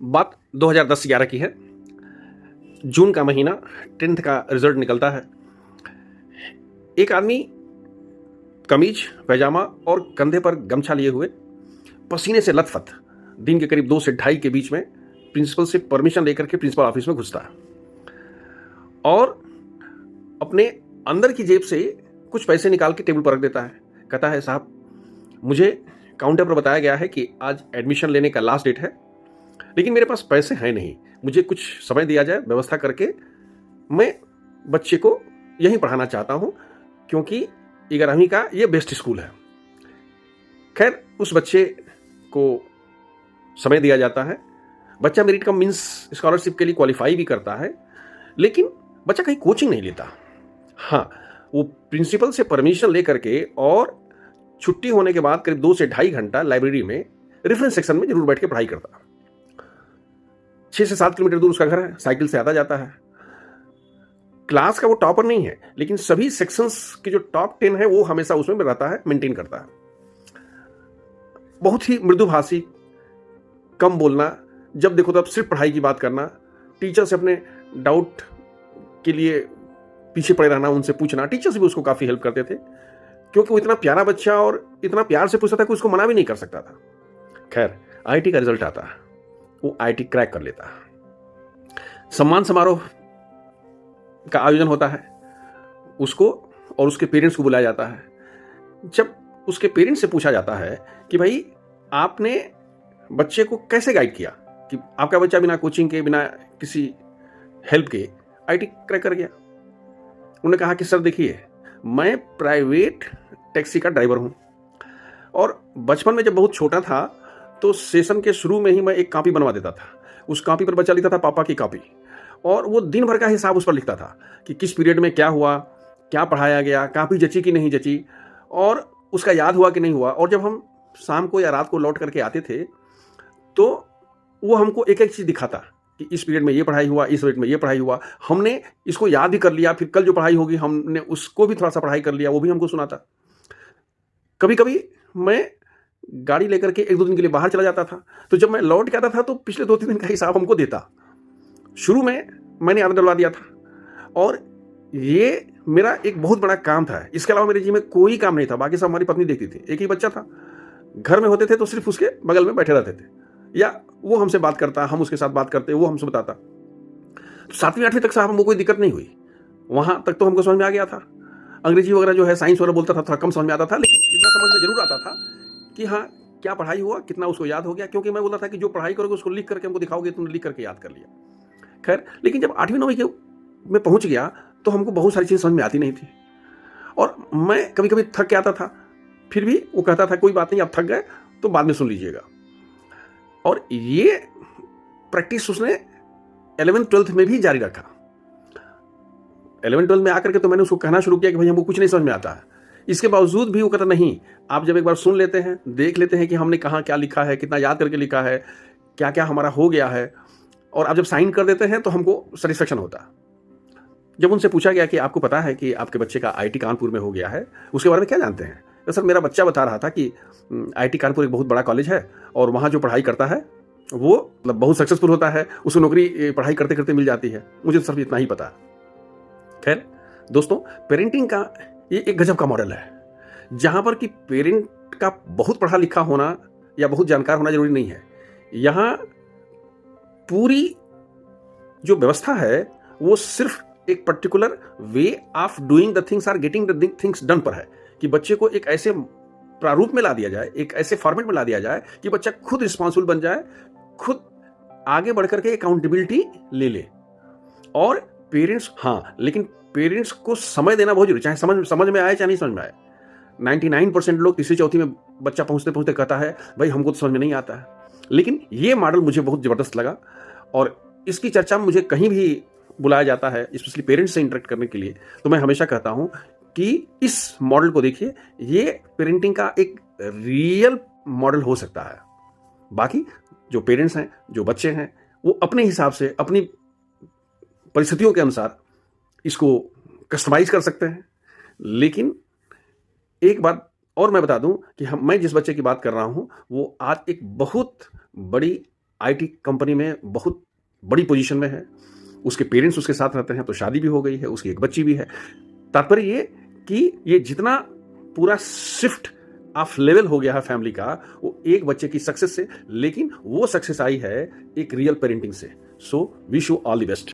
बात 2010-11 की है। जून का महीना, 10th का रिजल्ट निकलता है। एक आदमी कमीज, पैजामा और कंधे पर गमछा लिए हुए, पसीने से लथपथ, दिन के करीब 2 से ढाई के बीच में प्रिंसिपल से परमिशन लेकर के प्रिंसिपल ऑफिस में घुसता है और अपने अंदर की जेब से कुछ पैसे निकाल के टेबल पर रख देता है। कहता है, साहब मुझे काउंटर पर बताया गया है कि आज एडमिशन लेने का लास्ट डेट है, लेकिन मेरे पास पैसे हैं नहीं, मुझे कुछ समय दिया जाए, व्यवस्था करके मैं बच्चे को यहीं पढ़ाना चाहता हूं, क्योंकि 11वीं का ये बेस्ट स्कूल है। खैर, उस बच्चे को समय दिया जाता है। बच्चा मेरिट कम मीन्स स्कॉलरशिप के लिए क्वालिफाई भी करता है, लेकिन बच्चा कहीं कोचिंग नहीं लेता। हाँ, वो प्रिंसिपल से परमिशन लेकर के और छुट्टी होने के बाद करीब 2 से ढाई घंटा लाइब्रेरी में रेफरेंस सेक्शन में जरूर बैठ के पढ़ाई करता। 6 से 7 किलोमीटर दूर उसका घर है, साइकिल से आता जाता है। क्लास का वो टॉपर नहीं है, लेकिन सभी सेक्शंस के जो टॉप 10 है वो हमेशा उसमें रहता है, मेंटेन करता है। बहुत ही मृदुभाषी, कम बोलना, जब देखो तब सिर्फ पढ़ाई की बात करना, टीचर से अपने डाउट के लिए पीछे पड़े रहना, उनसे पूछना। टीचर्स भी उसको काफ़ी हेल्प करते थे, क्योंकि वो इतना प्यारा बच्चा और इतना प्यार से पूछता था कि उसको मना भी नहीं कर सकता था। खैर, आईआईटी का रिजल्ट आता है, वो आईआईटी क्रैक कर लेता है। सम्मान समारोह का आयोजन होता है, उसको और उसके पेरेंट्स को बुलाया जाता है। जब उसके पेरेंट्स से पूछा जाता है कि भाई आपने बच्चे को कैसे गाइड किया कि आपका बच्चा बिना कोचिंग के, बिना किसी हेल्प के आईआईटी क्रैक कर गया। उन्होंने कहा कि सर देखिए, मैं प्राइवेट टैक्सी का ड्राइवर हूं और बचपन में जब बहुत छोटा था तो सेशन के शुरू में ही मैं एक कॉपी बनवा देता था। उस कॉपी पर बच्चा लिखता था पापा की कॉपी, और वो दिन भर का हिसाब उस पर लिखता था कि किस पीरियड में क्या हुआ, क्या पढ़ाया गया, कॉपी जची कि नहीं जची, और उसका याद हुआ कि नहीं हुआ। और जब हम शाम को या रात को लौट करके आते थे तो वो हमको एक एक चीज़ दिखाता कि इस पीरियड में ये पढ़ाई हुआ, इस पीरियड में ये पढ़ाई हुआ, हमने इसको याद भी कर लिया, फिर कल जो पढ़ाई होगी हमने उसको भी थोड़ा सा पढ़ाई कर लिया, वो भी हमको सुनाता। कभी कभी मैं गाड़ी लेकर के 1-2 दिन के लिए बाहर चला जाता था, तो जब मैं लौट के आता था तो पिछले 2-3 दिन का हिसाब हमको देता। शुरू में मैंने आदत डलवा दिया था और ये मेरा एक बहुत बड़ा काम था। इसके अलावा मेरे जी में कोई काम नहीं था, बाकी सब हमारी पत्नी देखती थी। एक ही बच्चा था, घर में होते थे तो सिर्फ उसके बगल में बैठे रहते थे, या वो हमसे बात करता, हम उसके साथ बात करते, वो हमसे बताता। तो 7वीं 8वीं तक साहब हमको कोई दिक्कत नहीं हुई, वहां तक तो हमको समझ में आ गया था। अंग्रेजी वगैरह जो है, साइंस वगैरह बोलता था, थोड़ा कम समझ में आता था, लेकिन इतना समझ में जरूर आता था कि हाँ, क्या पढ़ाई हुआ, कितना उसको याद हो गया, क्योंकि मैं बोलता था कि जो पढ़ाई करोगे उसको लिख करके हमको दिखाओगे, तुमने लिख करके याद कर लिया। खैर, लेकिन जब 8वीं 9वीं में पहुंच गया तो हमको बहुत सारी चीज़ समझ में आती नहीं थी, और मैं कभी कभी थक के आता था। फिर भी वो कहता था कोई बात नहीं, आप थक गए तो बाद में सुन लीजिएगा। और ये प्रैक्टिस उसने 11th 12th में भी जारी रखा। 11th 12th में आकर के तो मैंने उसको कहना शुरू किया कि भाई हमको कुछ नहीं समझ में आता है। इसके बावजूद भी वो कहता नहीं, आप जब एक बार सुन लेते हैं, देख लेते हैं कि हमने कहाँ क्या लिखा है, कितना याद करके लिखा है, क्या क्या हमारा हो गया है, और आप जब साइन कर देते हैं तो हमको सेटिस्फेक्शन होता है। जब उनसे पूछा गया कि आपको पता है कि आपके बच्चे का आईआईटी कानपुर में हो गया है, उसके बारे में क्या जानते हैं? तो सर, मेरा बच्चा बता रहा था कि आईआईटी कानपुर एक बहुत बड़ा कॉलेज है और वहाँ जो पढ़ाई करता है वो मतलब बहुत सक्सेसफुल होता है, उसको नौकरी पढ़ाई करते करते मिल जाती है। मुझे तो सिर्फ इतना ही पता है। खैर दोस्तों, पेरेंटिंग का ये एक गजब का मॉडल है, जहाँ पर कि पेरेंट का बहुत पढ़ा लिखा होना या बहुत जानकार होना जरूरी नहीं है। यहाँ पूरी जो व्यवस्था है वो सिर्फ एक particular way of doing the things are getting the things done पर है, कि बच्चे को एक ऐसे प्रारूप में ला दिया जाए, एक ऐसे फॉर्मेट में ला दिया जाए कि बच्चा खुद रिस्पॉन्सिबल बन जाए, खुद आगे बढ़कर के अकाउंटेबिलिटी ले ले। और पेरेंट्स, हाँ, लेकिन पेरेंट्स को समय देना बहुत जरूरी, चाहे समझ में आए चाहे नहीं समझ में आए। 99% लोग तीसरी चौथी में बच्चा पहुंचते पहुंचते कहता है भाई हमको तो समझ में नहीं आता है। लेकिन ये मॉडल मुझे बहुत जबरदस्त लगा, और इसकी चर्चा मुझे कहीं भी बुलाया जाता है, स्पेशली पेरेंट्स से इंटरेक्ट करने के लिए, तो मैं हमेशा कहता हूं कि इस मॉडल को देखिए, ये पेरेंटिंग का एक रियल मॉडल हो सकता है। बाकी जो पेरेंट्स हैं, जो बच्चे हैं, वो अपने हिसाब से, अपनी परिस्थितियों के अनुसार इसको कस्टमाइज कर सकते हैं। लेकिन एक बात और मैं बता दूं कि मैं जिस बच्चे की बात कर रहा हूं वो आज एक बहुत बड़ी आईटी कंपनी में बहुत बड़ी पोजीशन में है, उसके पेरेंट्स उसके साथ रहते हैं, तो शादी भी हो गई है, उसकी एक बच्ची भी है। तात्पर्य ये कि ये जितना पूरा शिफ्ट ऑफ लेवल हो गया है फैमिली का, वो एक बच्चे की सक्सेस से, लेकिन वो सक्सेस आई है एक रियल पेरेंटिंग से। So wish you all the best.